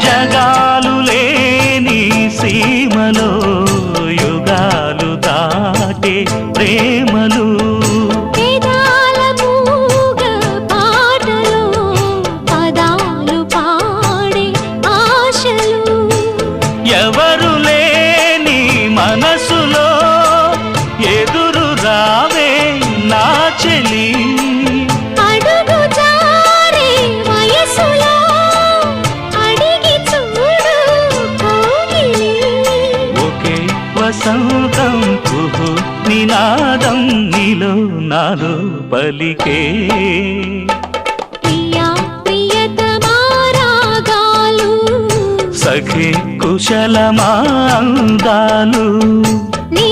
జగాలు లేని సీమలో యుగాలు దాటే ప్రేమలు వేదాల మూగ పాటలో పదాలు పాడే ఆశలు ఎవరు లేని మనసులో ఎదురు రావే నా చెలి అడుగు జారే వయసులో అడిగి చూడు కోగిలి ఒకే వసంతం కుహు నినాదం నీలో నాలో పలికే ప్రియా ప్రియతమా రాగాలు సఖి కుశలమా అందాలు నీ